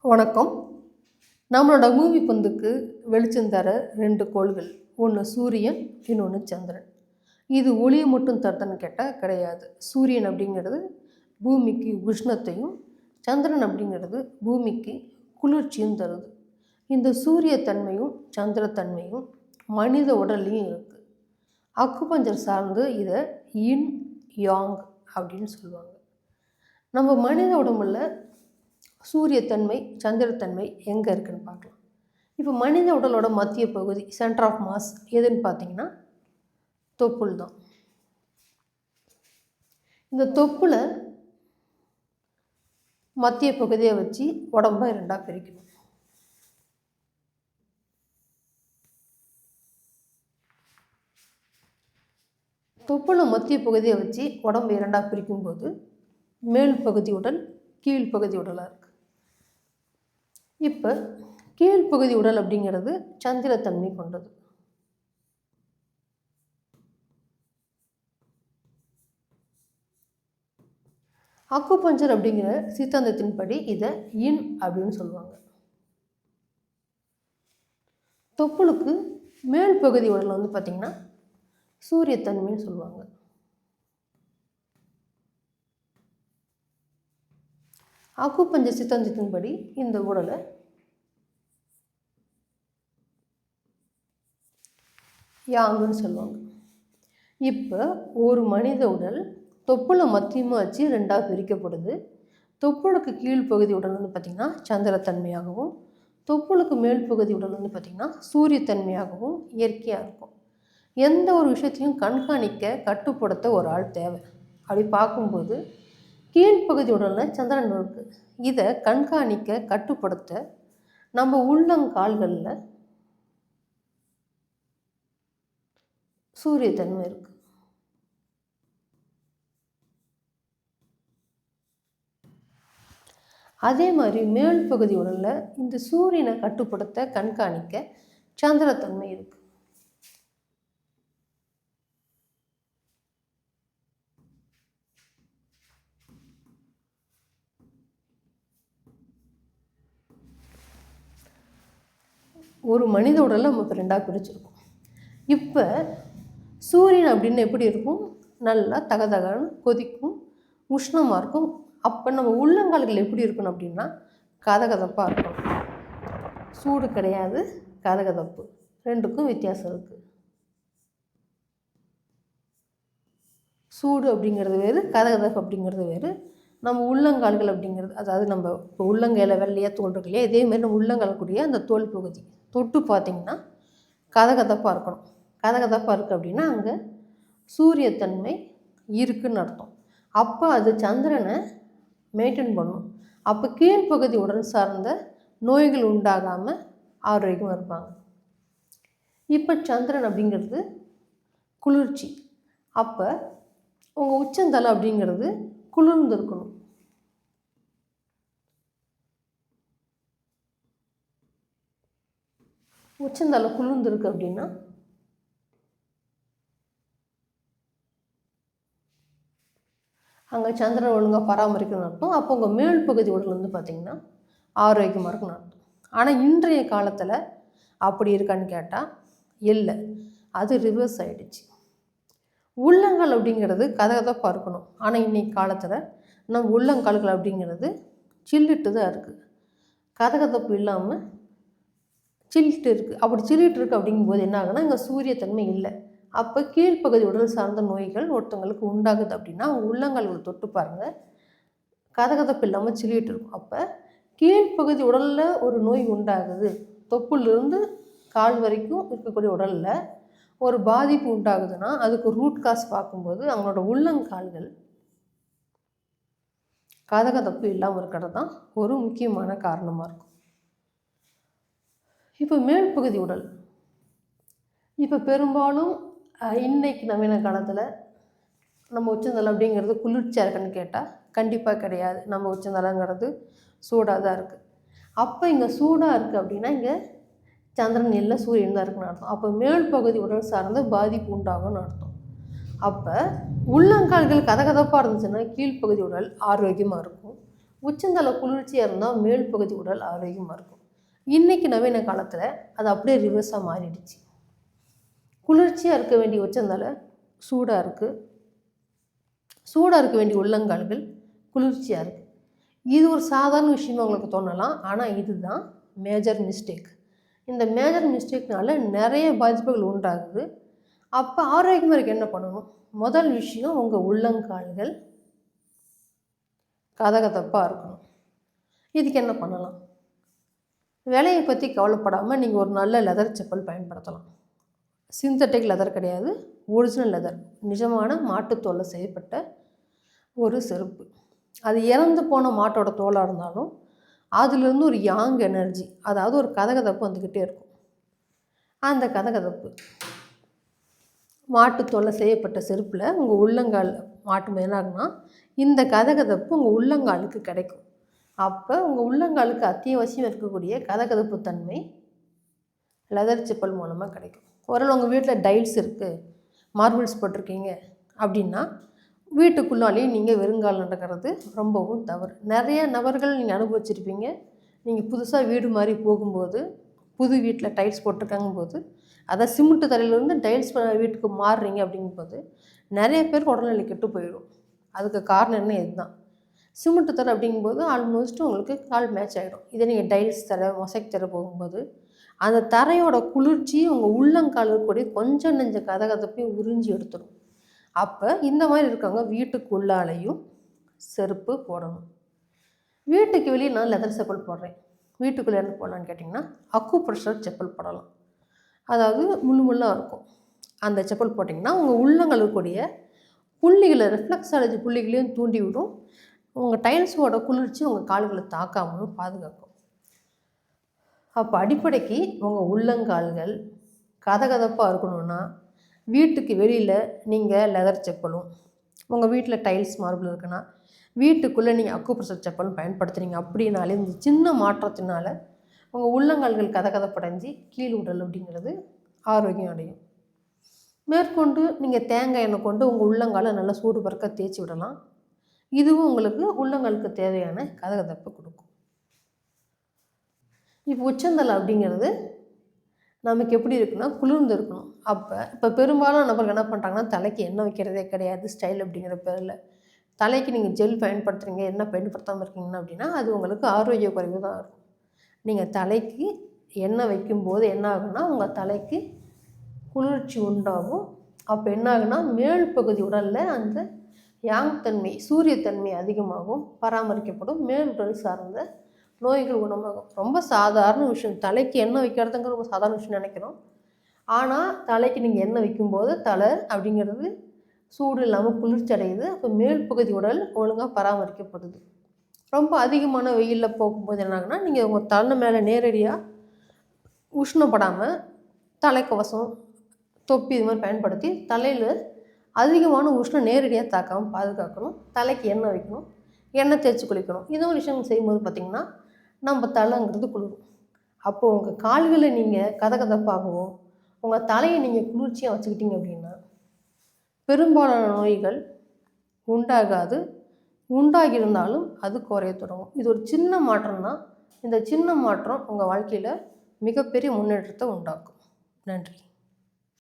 வணக்கம். நம்மளோட பூமி பந்துக்கு வெளிச்சம் தர 2 கோள்கள். ஒன்று சூரியன், இன்னொன்று சந்திரன். இது ஒளியை மட்டும் தருதுன்னு கேட்டால் கிடையாது. சூரியன் அப்படிங்கிறது பூமிக்கு உஷ்ணத்தையும், சந்திரன் அப்படிங்கிறது பூமிக்கு குளிர்ச்சியும் தருது. இந்த சூரிய தன்மையும் சந்திரத்தன்மையும் மனித உடல்லையும் இருக்குது. அக்குபஞ்சர் சார்ந்து இதை இன் யாங் அப்படின்னு சொல்லுவாங்க. நம்ம மனித உடம்புல சூரியத்தன்மை சந்திரத்தன்மை எங்கே இருக்குதுன்னு பார்க்கலாம். இப்போ மனித உடலோட மத்திய பகுதி சென்டர் ஆஃப் மாஸ் எதுன்னு பார்த்தீங்கன்னா தொப்புள் தான். இந்த தொப்புளை மத்திய பகுதியை வச்சு உடம்பை 2ஆக பிரிக்கணும். தொப்புளை மத்திய பகுதியை வச்சு உடம்பை 2ஆக பிரிக்கும்போது மேல் பகுதி உடல் கீழ்ப்பகுதி உடலாக இருக்குது. இப்போ கீழ்ப்பகுதி உடல் அப்படிங்கிறது சந்திரத்தன்மை கொண்டது. அக்குபஞ்சர் அப்படிங்கிற சித்தாந்தத்தின்படி இதை இன் அப்படின்னு சொல்லுவாங்க. தொப்புளுக்கு மேல் பகுதி உடல் வந்து பார்த்திங்கன்னா சூரியத்தன்மைன்னு சொல்லுவாங்க. அக்குபஞ்சர் சித்தாந்தத்தின்படி இந்த உடலை யாங்குன்னு சொல்லுவாங்க. இப்போ ஒரு மனித உடல் தொப்புளை மத்தியமாக வச்சு 2ஆக பிரிக்கப்படுது. தொப்புளுக்கு கீழ்ப்பகுதி உடல் வந்து பார்த்திங்கன்னா சந்திரத்தன்மையாகவும், தொப்புளுக்கு மேல் பகுதி உடல் வந்து பார்த்திங்கன்னா சூரியத்தன்மையாகவும் இயற்கையாக இருக்கும். எந்த ஒரு விஷயத்தையும் கண்காணிக்க கட்டுப்படுத்த ஒரு ஆள் தேவை. அப்படி பார்க்கும்போது கீழ்ப்பகுதி உடலில் சந்திரன் இருக்குது. இதை கண்காணிக்க கட்டுப்படுத்த நம்ம உள்ளங்கால்களில் சூரியத்தன்மை இருக்குது. அதே மாதிரி மேல் பகுதி உடலில் இந்த சூரியனை கட்டுப்படுத்த கண்காணிக்க சந்திரத்தன்மை இருக்குது. ஒரு மனித உடலை நம்ம இப்போ 2ஆக பிரிச்சிருக்கோம். இப்போ சூரியன் அப்படின்னு எப்படி இருக்கும்? நல்லா தகதகன்னு கொதிக்கும், உஷ்ணமாக இருக்கும். அப்போ நம்ம உள்ளங்கால்கள் எப்படி இருக்கணும் அப்படின்னா கதகதப்பாக இருக்கணும். சூடு கிடையாது, கதகதப்பு. ரெண்டுக்கும் வித்தியாசம் இருக்குது. சூடு அப்படிங்கிறது வேறு, கதகதப்பு அப்படிங்கிறது வேறு. நம்ம உள்ளங்கால்கள் அப்படிங்கிறது, அதாவது நம்ம இப்போ உள்ளங்கையில் வெள்ளையாக தோல் இருக்கு இல்லையா, இதேமாரி நம்ம உள்ளங்கால்கூடிய அந்த தோல் பகுதி தொட்டு பார்த்திங்கன்னா கதகதப்பாக இருக்கணும். கதகதப்பாக இருக்குது அப்படின்னா அங்கே சூரியத்தன்மை இருக்குதுன்னு அர்த்தம். அப்போ அது சந்திரனை மெயின்டைன் பண்ணணும். அப்போ கீழ்ப்பகுதி உடல் சார்ந்த நோய்கள் உண்டாகாமல் ஆரோக்கியமாக இருப்பாங்க. இப்போ சந்திரன் அப்படிங்கிறது குளிர்ச்சி. அப்போ உங்கள் உச்சந்தலை அப்படிங்கிறது குளிர்ந்து இருக்கணும். உச்சந்தலை குளிர்ந்துருக்கு அப்படின்னா அங்கே சந்திரன் ஒழுங்காக பராமரிக்கணும்னு அர்த்தம். அப்போ உங்கள் மேல் பகுதி உடல் வந்து பார்த்திங்கன்னா ஆரோக்கியமாக இருக்குன்னு அர்த்தம். ஆனால் இன்றைய காலத்தில் அப்படி இருக்கான்னு கேட்டால் இல்லை, அது ரிவர்ஸ் ஆகிடுச்சு. உள்ளங்கால் அப்படிங்கிறது கதகதப்பாக இருக்கணும். ஆனால் இன்றைக்கி காலத்தில் நம்ம உள்ளங்கால்கள் அப்படிங்கிறது சில்லிட்டு தான் இருக்குது. கதகதப்பு இல்லாமல் சில்லிட்டு இருக்குது. அப்படி சில்லிட்டு இருக்குது அப்படிங்கும்போது என்ன ஆகுனா இங்கே சூரியத்தன்மை இல்லை. அப்போ கீழ்ப்பகுதி உடல் சார்ந்த நோய்கள் ஒருத்தவங்களுக்கு உண்டாகுது அப்படின்னா அவங்க உள்ளங்கால்களை தொட்டு பாருங்கள், கதகதப்பு இல்லாமல் சில்லிட்டு இருக்கும். அப்போ கீழ்ப்பகுதி உடலில் ஒரு நோய் உண்டாகுது, தொப்புலேருந்து கால் வரைக்கும் இருக்கக்கூடிய உடலில் ஒரு பாதிப்பு உண்டாகுதுன்னா அதுக்கு ரூட் காஸ் பார்க்கும்போது அவங்களோட உள்ளங்கால்கள் கதகதப்பு இல்லாமல் இருக்கிறது தான் ஒரு முக்கியமான காரணமாக இருக்கும். இப்போ மேல் பகுதி உடல், இப்போ பெரும்பாலும் இன்றைக்கி நவீன காலத்தில் நம்ம உச்சந்தலை அப்படிங்கிறது குளிர்ச்சியாக இருக்குன்னு கேட்டால் கண்டிப்பாக கிடையாது. நம்ம உச்சந்தலைங்கிறது சூடாக தான் இருக்குது. அப்போ இங்கே சூடாக இருக்குது அப்படின்னா இங்கே சந்திரன் இல்லை, சூரியன் தான் இருக்குன்னு அர்த்தம். அப்போ மேல் பகுதி உடல் சார்ந்த பாதிப்பு உண்டாகும்னு அர்த்தம். அப்போ உள்ளங்கால்கள் கதகதப்பாக இருந்துச்சுன்னா கீழ்ப்பகுதி உடல் ஆரோக்கியமாக இருக்கும். உச்சந்தலை குளிர்ச்சியாக இருந்தால் மேல் பகுதி உடல் ஆரோக்கியமாக இருக்கும். இன்றைக்கி நவீன காலத்தில் அது அப்படியே ரிவர்ஸாக மாறிடுச்சு. குளிர்ச்சியாக இருக்க வேண்டிய உச்சந்தலை சூடாக இருக்குது, சூடாக இருக்க வேண்டிய உள்ளங்கால்கள் குளிர்ச்சியாக இருக்குது. இது ஒரு சாதாரண விஷயமா உங்களுக்கு தோணலாம், ஆனால் இதுதான் மேஜர் மிஸ்டேக். இந்த மேஜர் மிஸ்டேக்னால நிறைய பாதிப்புகள் உண்டாகுது. அப்போ ஆரோக்கியமாக இருக்க என்ன பண்ணணும்? முதல் விஷயம், உங்கள் உள்ளங்கால்கள் கதகதப்பாக இருக்கணும். இதுக்கு என்ன பண்ணலாம்? விலையை பற்றி கவலைப்படாமல் நீங்கள் ஒரு நல்ல லெதர் செப்பல் பயன்படுத்தலாம். சிந்தட்டிக் லெதர் கிடையாது, ஒரிஜினல் லெதர், நிஜமான மாட்டுத்தோலை செய்யப்பட்ட ஒரு செருப்பு. அது இறந்து போன மாட்டோட தோலாக இருந்தாலும் அதுலேருந்து ஒரு யாங் எனர்ஜி, அதாவது ஒரு கதகதப்பு வந்துக்கிட்டே இருக்கும். அந்த கதகதப்பு மாட்டுத்தோலை செய்யப்பட்ட செருப்பில் உங்கள் உள்ளங்கால் மாட்டும் என்னாகுன்னா, இந்த கதகதப்பு உங்கள் உள்ளங்காலுக்கு கிடைக்கும். அப்போ உங்கள் உள்ளங்காலுக்கு அத்தியாவசியம் இருக்கக்கூடிய கதகதப்பு தன்மை லெதர் செப்பல் மூலமாக கிடைக்கும். ஒருவேளை உங்கள் வீட்டில் டைல்ஸ் இருக்குது, மார்பிள்ஸ் போட்டிருக்கீங்க அப்படின்னா வீட்டுக்குள்ளாலேயே நீங்கள் வெறுங்கால் நடக்கிறது ரொம்பவும் தவறு. நிறைய நபர்கள் நீங்கள் அனுபவிச்சிருப்பீங்க. நீங்கள் புதுசாக வீடு மாதிரி போகும்போது, புது வீட்டில் டைல்ஸ் போட்டிருக்காங்கும்போது, அதை சிமெண்ட்டு தரையிலேருந்து டைல்ஸ் வீட்டுக்கு மாறுறீங்க அப்படிங்கும்போது நிறைய பேருக்கு உடல்நிலை கெட்டு போயிடும். அதுக்கு காரணம் என்ன? இதுதான். சிமெண்ட்டு தரை அப்படிங்கும்போது ஆல்மோஸ்ட் உங்களுக்கு கால் மேட்ச் ஆகிடும். இதே நீங்கள் டைல்ஸ் தரை, மொசைக் தரை போகும்போது அந்த தரையோட குளிர்ச்சி உங்கள் உள்ளங்காலுக்கு கொஞ்சம் நெஞ்ச கதகதப்பையும் உறிஞ்சி எடுத்துடும். அப்போ இந்த மாதிரி இருக்கவங்க வீட்டுக்குள்ளாலையும் செருப்பு போடணும். வீட்டுக்கு வெளியே நான் லெதர் செப்பல் போடுறேன், வீட்டுக்குள்ளே என்ன போடலான்னு கேட்டிங்கன்னா அக்கு ப்ரெஷர் செப்பல் போடலாம். அதாவது முள்ளாக இருக்கும். அந்த செப்பல் போட்டிங்கன்னா உங்கள் உள்ளங்களுக்குடைய புள்ளிகளை, ரிஃப்ளெக்ஸாலஜி புள்ளிகளையும் தூண்டி விடும். உங்கள் டைல்ஸோட குளிர்ச்சி உங்கள் கால்களை தாக்காமலும் பாதுகாக்கும். அப்போ அடிப்படைக்கு உங்கள் உள்ளங்கால்கள் கதகதப்பாக இருக்கணும்னா வீட்டுக்கு வெளியில் நீங்கள் லெதர் செப்பலும், உங்கள் வீட்டில் டைல்ஸ் மார்பிள் இருக்குன்னா வீட்டுக்குள்ளே நீங்கள் அக்கு ப்ரெஷர் செப்பலும் பயன்படுத்துகிறீங்க அப்படின்னாலே இந்த சின்ன மாற்றத்தினால உங்கள் உள்ளங்கால்கள் கதகதப்படைஞ்சி கீழ் உடல் அப்படிங்கிறது ஆரோக்கியம் அடையும். மேற்கொண்டு நீங்கள் தேங்காய் எண்ணெய் கொண்டு உங்கள் உள்ளங்காலை நல்லா சூடு பறக்க தேய்ச்சி விடலாம். இதுவும் உங்களுக்கு உள்ளங்காலுக்கு தேவையான கதகதப்பை கொடுக்கும். இப்போ உச்சந்தலை அப்படிங்கிறது நமக்கு எப்படி இருக்குன்னா குளிர்ந்து இருக்கணும். இப்போ பெரும்பாலும் நபர்கள் என்ன பண்ணுறாங்கன்னா தலைக்கு எண்ணெய் வைக்கிறதே கிடையாது, ஸ்டைல் அப்படிங்கிற பேரில். தலைக்கு நீங்கள் ஜெல் பயன்படுத்துகிறீங்க, எண்ணெய் பயன்படுத்தாமல் இருக்கீங்கன்னா அப்படின்னா அது உங்களுக்கு ஆரோக்கிய குறைவு தான் இருக்கும். நீங்கள் தலைக்கு எண்ணெய் வைக்கும்போது என்ன ஆகுன்னா உங்கள் தலைக்கு குளிர்ச்சி உண்டாகும். அப்போ என்ன ஆகுனா மேல் பகுதி உடலில் அந்த யாங் தன்மை, சூரியத்தன்மை அதிகமாகும், பராமரிக்கப்படும். மேல் உடல் சார்ந்த நோய்கள் குணமாகும். ரொம்ப சாதாரண விஷயம். தலைக்கு எண்ணெய் வைக்கிறதுங்கிற ரொம்ப சாதாரண விஷயம் நினைக்கிறோம். ஆனால் தலைக்கு நீங்கள் எண்ணெய் வைக்கும்போது தலை அப்படிங்கிறது சூடு இல்லாமல் குளிர்ச்சி அடையுது. அப்போ மேல் பகுதி உடல் ஒழுங்காக பராமரிக்கப்படுது. ரொம்ப அதிகமான வெயிலில் போகும்போது என்ன ஆகுனா நீங்கள் உங்கள் தலை மேலே நேரடியாக உஷ்ணப்படாமல் தலைக்கவசம், தொப்பி இது மாதிரி பயன்படுத்தி தலையில் அதிகமான உஷ்ணம் நேரடியாக தாக்காமல் பாதுகாக்கணும். தலைக்கு எண்ணெய் வைக்கணும், எண்ணெய் தேய்ச்சி குளிக்கணும். இது ஒரு விஷயம் செய்யும்போது பார்த்திங்கன்னா நம்ம தலைங்கிறது குளிரும். அப்போது உங்கள் கால்களை நீங்கள் கதகதப்பாகவும் உங்கள் தலையை நீங்கள் குளிர்ச்சியாக வச்சுக்கிட்டீங்க அப்படின்னா பெரும்பாலான நோய்கள் உண்டாகாது. உண்டாகியிருந்தாலும் அது குறைய தொடங்கும். இது ஒரு சின்ன மாற்றம் தான். இந்த சின்ன மாற்றம் உங்கள் வாழ்க்கையில் மிகப்பெரிய முன்னேற்றத்தை உண்டாக்கும். நன்றி.